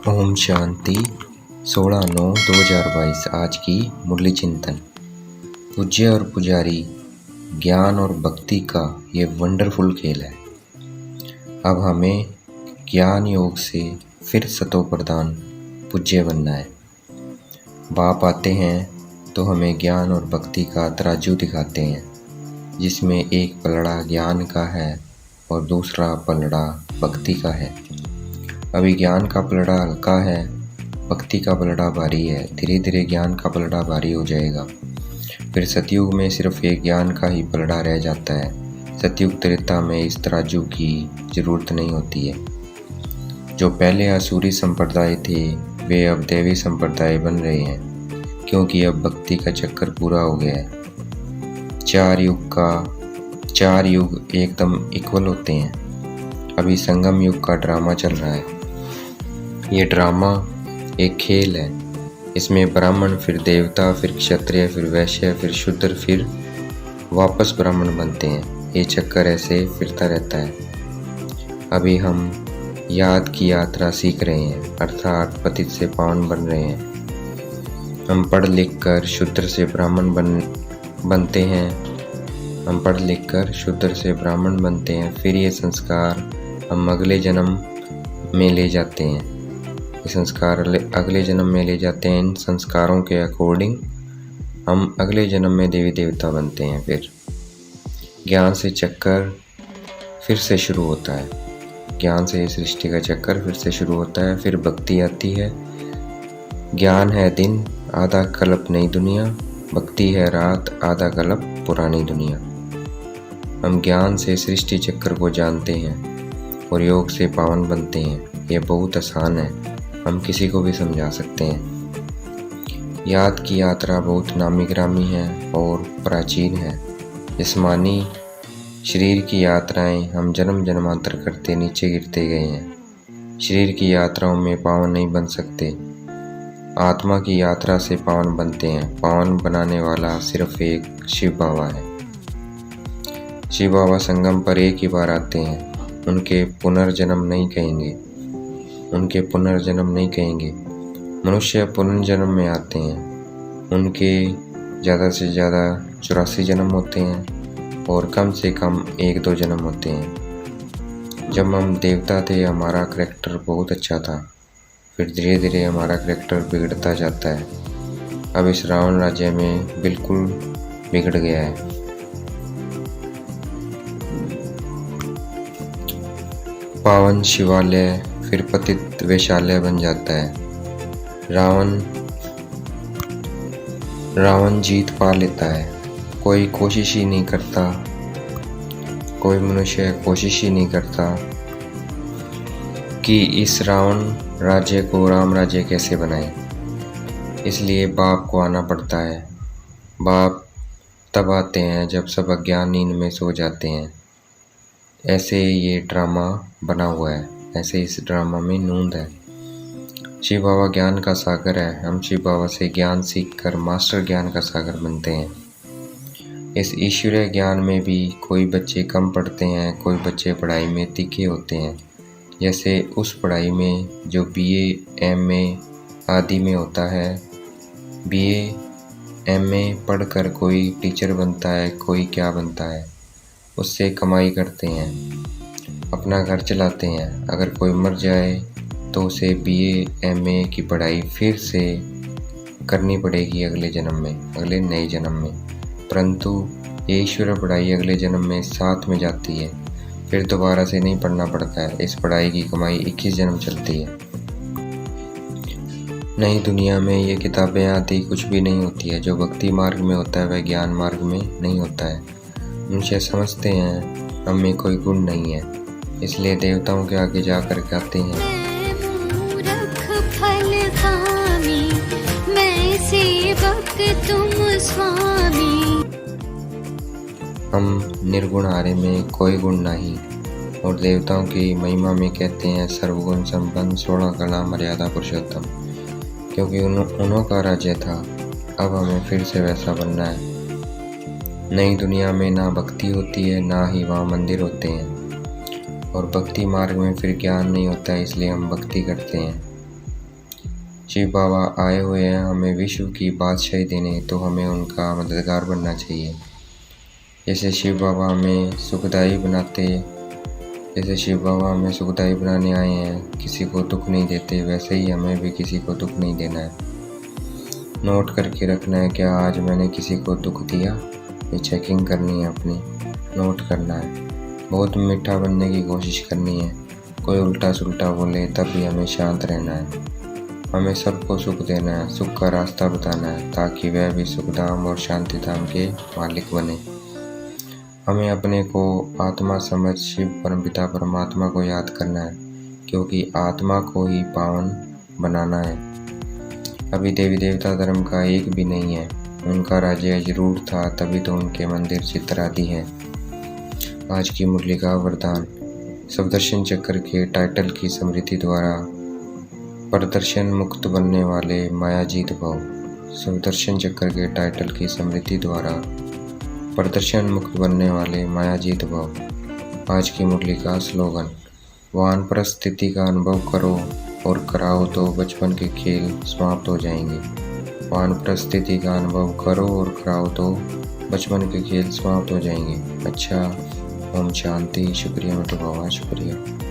ओम शांति 16/9/2022। आज की मुरली चिंतन। पूज्य और पुजारी, ज्ञान और भक्ति का ये वंडरफुल खेल है। अब हमें ज्ञान योग से फिर सतो प्रधान पूज्य बनना है। बाप आते हैं तो हमें ज्ञान और भक्ति का तराजू दिखाते हैं, जिसमें एक पलड़ा ज्ञान का है और दूसरा पलड़ा भक्ति का है। अभी ज्ञान का पलड़ा हल्का है, भक्ति का पलड़ा भारी है। धीरे धीरे ज्ञान का पलड़ा भारी हो जाएगा। फिर सतयुग में सिर्फ एक ज्ञान का ही पलड़ा रह जाता है। सतयुग त्रेता में इस तराजू की जरूरत नहीं होती है। जो पहले आसुरी संप्रदाय थे वे अब देवी संप्रदाय बन रहे हैं, क्योंकि अब भक्ति का चक्कर पूरा हो गया है। चार युग एकदम इक्वल होते हैं। अभी संगम युग का ड्रामा चल रहा है। ये ड्रामा एक खेल है। इसमें ब्राह्मण, फिर देवता, फिर क्षत्रिय, फिर वैश्य, फिर शूद्र, फिर वापस ब्राह्मण बनते हैं। ये चक्कर ऐसे फिरता रहता है। अभी हम याद की यात्रा सीख रहे हैं, अर्थात पतित से पावन बन रहे हैं। हम पढ़ लिख कर शूद्र से ब्राह्मण बनते हैं। हम पढ़ लिख कर शूद्र से ब्राह्मण बनते हैं। फिर ये संस्कार हम अगले जन्म में ले जाते हैं। ये संस्कार अगले जन्म में ले जाते हैं। इन संस्कारों के अकॉर्डिंग हम अगले जन्म में देवी देवता बनते हैं। फिर ज्ञान से चक्कर फिर से शुरू होता है। ज्ञान से सृष्टि का चक्कर फिर से शुरू होता है। फिर भक्ति आती है। ज्ञान है दिन, आधा कल्प नई दुनिया। भक्ति है रात, आधा कल्प पुरानी दुनिया। हम ज्ञान से सृष्टि चक्कर को जानते हैं और योग से पावन बनते हैं। ये बहुत आसान है, हम किसी को भी समझा सकते हैं। याद की यात्रा बहुत नामी ग्रामी है और प्राचीन है। जिस्मानी शरीर की यात्राएं हम जन्म जन्मांतर करते नीचे गिरते गए हैं। शरीर की यात्राओं में पावन नहीं बन सकते। आत्मा की यात्रा से पावन बनते हैं। पावन बनाने वाला सिर्फ एक शिव बाबा है। शिव बाबा संगम पर एक ही बार आते हैं। उनके पुनर्जन्म नहीं कहेंगे। मनुष्य पुनर्जन्म में आते हैं। उनके ज़्यादा से ज़्यादा 84 जन्म होते हैं और कम से कम 1-2 जन्म होते हैं। जब हम देवता थे हमारा करैक्टर बहुत अच्छा था। फिर धीरे धीरे हमारा करैक्टर बिगड़ता जाता है। अब इस रावण राज्य में बिल्कुल बिगड़ गया है। पावन शिवालय फिर पतित वेश्यालय बन जाता है। रावण जीत पा लेता है। कोई मनुष्य कोशिश ही नहीं करता कि इस रावण राज्य को राम राज्य कैसे बनाए। इसलिए बाप को आना पड़ता है। बाप तब आते हैं जब सब अज्ञान नींद में सो जाते हैं। ऐसे ये ड्रामा बना हुआ है। ऐसे इस ड्रामा में नूंद है। शिव बाबा ज्ञान का सागर है। हम शिव बाबा से ज्ञान सीखकर मास्टर ज्ञान का सागर बनते हैं। इस ईश्वरीय ज्ञान में भी कोई बच्चे कम पढ़ते हैं, कोई बच्चे पढ़ाई में तीखे होते हैं। जैसे उस पढ़ाई में जो BA MA आदि में होता है। BA MA पढ़कर कोई टीचर बनता है, कोई क्या बनता है, उससे कमाई करते हैं, अपना घर चलाते हैं। अगर कोई मर जाए तो उसे BA MA की पढ़ाई फिर से करनी पड़ेगी अगले नए जन्म में। परंतु ये ईश्वर पढ़ाई अगले जन्म में साथ में जाती है। फिर दोबारा से नहीं पढ़ना पड़ता है। इस पढ़ाई की कमाई 21 जन्म चलती है। नई दुनिया में ये किताबें आदि कुछ भी नहीं होती है। जो भक्ति मार्ग में होता है वह ज्ञान मार्ग में नहीं होता है। मनुष्य समझते हैं हम में कोई गुण नहीं है, इसलिए देवताओं के आगे जाकर कहते हैं मैं सेवक तुम स्वामी। हम निर्गुण हारे में कोई गुण नहीं। और देवताओं की महिमा में कहते हैं सर्वगुण संपन्न 16 कला मर्यादा पुरुषोत्तम, क्योंकि उन्हों का राज्य था। अब हमें फिर से वैसा बनना है। नई दुनिया में ना भक्ति होती है, ना ही वहाँ मंदिर होते हैं। और भक्ति मार्ग में फिर ज्ञान नहीं होता है, इसलिए हम भक्ति करते हैं। शिव बाबा आए हुए हैं हमें विश्व की बादशाही देने, तो हमें उनका मददगार बनना चाहिए। जैसे शिव बाबा हमें सुखदायी बनाने आए हैं, किसी को दुख नहीं देते, वैसे ही हमें भी किसी को दुख नहीं देना है। नोट करके रखना है, क्या आज मैंने किसी को दुख दिया? ये चेकिंग करनी है अपनी, नोट करना है। बहुत मीठा बनने की कोशिश करनी है, कोई उल्टा सुल्टा बोले तब भी हमें शांत रहना है। हमें सबको सुख देना है, सुख का रास्ता बताना है, ताकि वह भी सुखधाम और शांति धाम के मालिक बने। हमें अपने को आत्मा समझ शिव परमपिता परमात्मा को याद करना है, क्योंकि आत्मा को ही पावन बनाना है। अभी देवी देवता धर्म का एक भी नहीं है, उनका राज्य जरूर था, तभी तो उनके मंदिर चित्रादि हैं। आज की मुरली का वरदान, सुदर्शन चक्र के टाइटल की स्मृति द्वारा प्रदर्शन मुक्त बनने वाले मायाजीत भव। सुदर्शन चक्र के टाइटल की स्मृति द्वारा प्रदर्शन मुक्त बनने वाले मायाजीत भव। आज की मुरली का स्लोगन, वानप्रस्थ स्थिति का अनुभव करो और कराओ तो बचपन के खेल समाप्त हो जाएंगे। वानप्रस्थ स्थिति का अनुभव करो और कराओ तो बचपन के खेल समाप्त हो जाएंगे। अच्छा, ओम शांति। शुक्रिया मिठू बाबा, शुक्रिया।